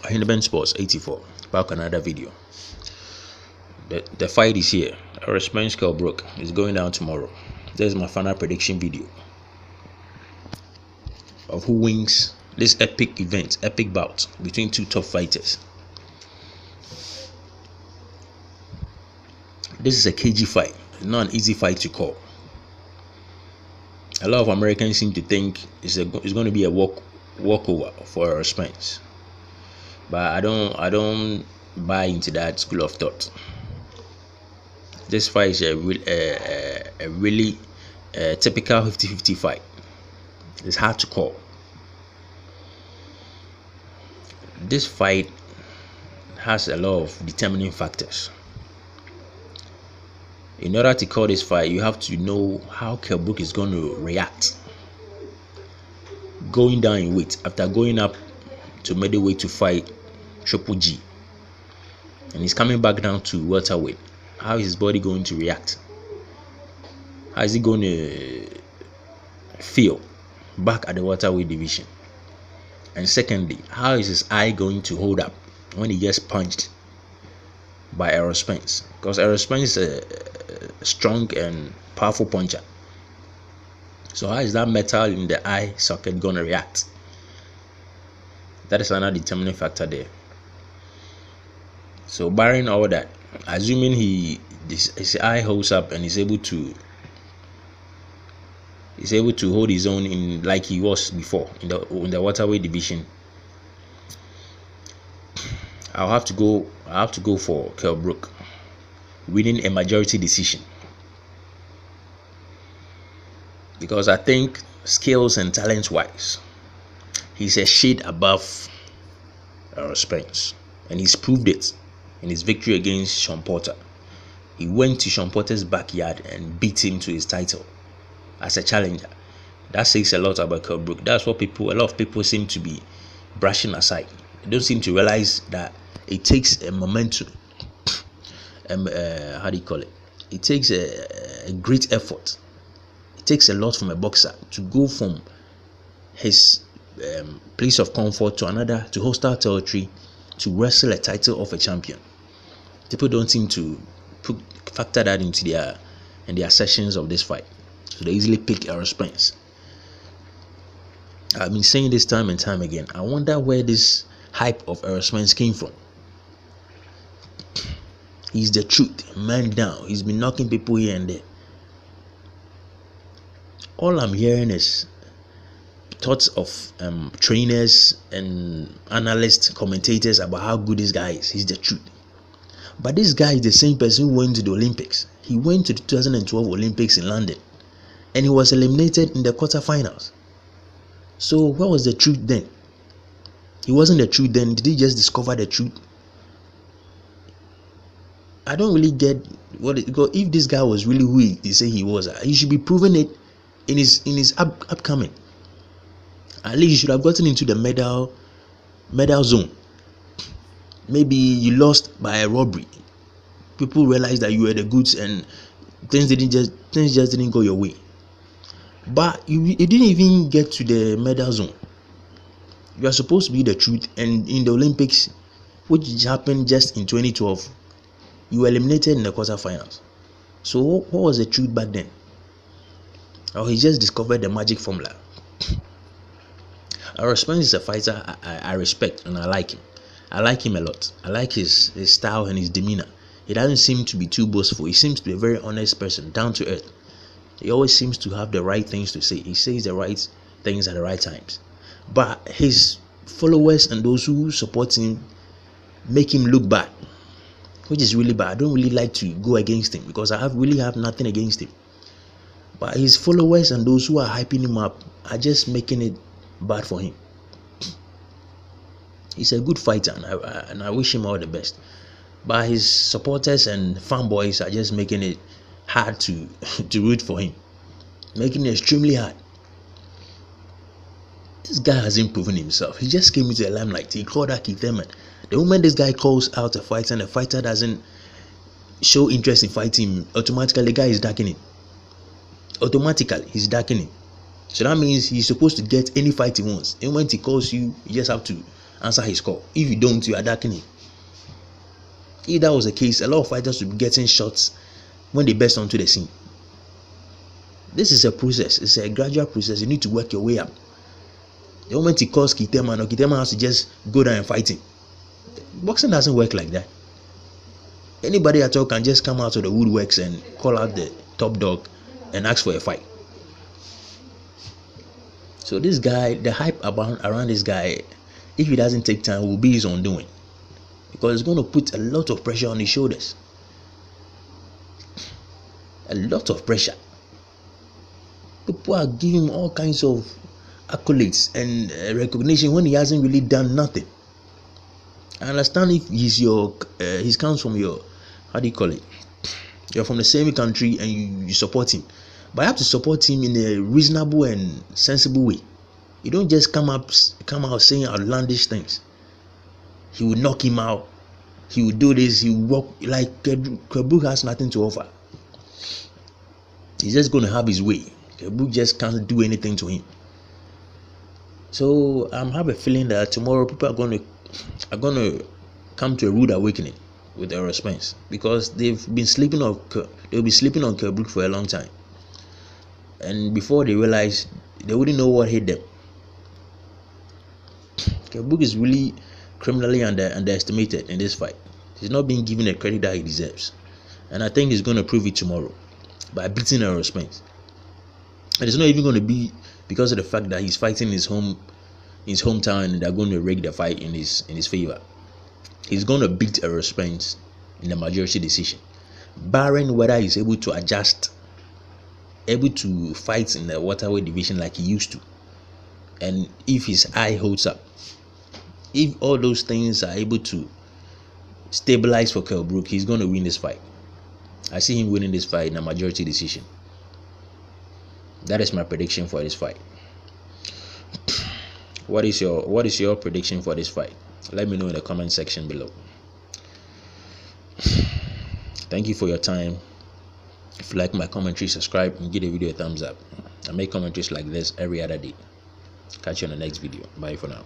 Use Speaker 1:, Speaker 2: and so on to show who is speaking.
Speaker 1: Hinderman Sports 84, back another video. The fight is here. Errol Spence Kell Brook is going down tomorrow. This is my final prediction video of who wins this epic event, epic bout between two top fighters. This is a cagey fight. It's not an easy fight to call. A lot of Americans seem to think it's going to be a walkover for Errol Spence, but I don't buy into that school of thought. This fight is a really typical 50-50 fight. It's hard to call. This fight has a lot of determining factors. In order to call this fight, you have to know how Kell Brook is going to react going down in weight after going up to middleweight to fight Triple G, and he's coming back down to welterweight. How is his body going to react? How is he going to feel back at the welterweight division? And secondly, how is his eye going to hold up when he gets punched by Errol Spence? Because Errol Spence is a strong and powerful puncher. So how is that metal in the eye socket going to react? That is another determining factor there. So barring all that, assuming his eye holds up and is able to hold his own in like he was before in the welterweight division, I'll have to go for Kell Brook winning a majority decision, because I think skills and talent wise he's a shade above Errol Spence, and he's proved it in his victory against Sean Porter. He went to Sean Porter's backyard and beat him to his title as a challenger. That says a lot about Kell Brook. That's what a lot of people seem to be brushing aside. They don't seem to realize that it takes a momentum. How do you call it? It takes a great effort. It takes a lot from a boxer to go from his place of comfort to another, to hostile territory, to wrestle a title of a champion. People don't seem to factor that into their sessions of this fight, so they easily pick Errol Spence. I've been saying this time and time again. I wonder where this hype of Errol Spence came from. He's the truth, man down. He's been knocking people here and there. All I'm hearing is thoughts of trainers and analysts, commentators about how good this guy is. He's the truth. But this guy is the same person who went to the Olympics. He went to the 2012 Olympics in London, and he was eliminated in the quarterfinals. So what was the truth then? He wasn't the truth then. Did he just discover the truth? I don't really get because if this guy was really who he say he was, he should be proving it in his upcoming. At least you should have gotten into the medal zone. Maybe you lost by a robbery. People realized that you were the goods and things just didn't go your way. But you didn't even get to the medal zone. You are supposed to be the truth, and in the Olympics, which happened just in 2012, you were eliminated in the quarterfinals. So what was the truth back then? Or he just discovered the magic formula? Errol Spence is a fighter I respect and I like him. I like him a lot. I like his style and his demeanor. He doesn't seem to be too boastful. He seems to be a very honest person, down to earth. He always seems to have the right things to say. He says the right things at the right times. But his followers and those who support him make him look bad, which is really bad. I don't really like to go against him because I really have nothing against him. But his followers and those who are hyping him up are just making it bad for him. He's a good fighter, and I wish him all the best. But his supporters and fanboys are just making it hard to root for him, making it extremely hard. This guy hasn't proven himself. He just came into the limelight. He called out Keith Thurman. The moment this guy calls out a fighter and the fighter doesn't show interest in fighting, automatically the guy is darkening. Automatically he's darkening. So that means he's supposed to get any fight he wants. And when he calls you, you just have to answer his call. If you don't, you are darkening him. If that was the case, a lot of fighters would be getting shots when they burst onto the scene. This is a process. It's a gradual process. You need to work your way up. The moment he calls Kitema, no, Kitema has to just go down and fight him. Boxing doesn't work like that. Anybody at all can just come out of the woodworks and call out the top dog and ask for a fight. So this guy, the hype around this guy, if he doesn't take time, will be his undoing, because it's going to put a lot of pressure on his shoulders. A lot of pressure. People are giving him all kinds of accolades and recognition when he hasn't really done nothing. I understand if he comes from your, how do you call it? You're from the same country and you support him, but you have to support him in a reasonable and sensible way. You don't just come out saying outlandish things. He will knock him out. He will do this. He will walk like Kell Brook has nothing to offer. He's just going to have his way. Kell Brook just can't do anything to him. So I have a feeling that tomorrow people are going to come to a rude awakening with Errol Spence, because they'll be sleeping on Kell Brook for a long time, and before they realize, they wouldn't know what hit them. Kell Brook is really criminally underestimated in this fight. He's not being given the credit that he deserves, and I think he's going to prove it tomorrow by beating Errol Spence. And it's not even going to be because of the fact that he's fighting in his hometown and they're going to rig the fight in his favor. He's going to beat Errol Spence in the majority decision, barring whether he's able to adjust, able to fight in the welterweight division like he used to, and if his eye holds up. If all those things are able to stabilize for Kell Brook, he's going to win this fight. I see him winning this fight in a majority decision. That is my prediction for this fight. What is your prediction for this fight? Let me know in the comment section below. Thank you for your time. If you like my commentary, subscribe and give the video a thumbs up. I make commentaries like this every other day. Catch you on the next video. Bye for now.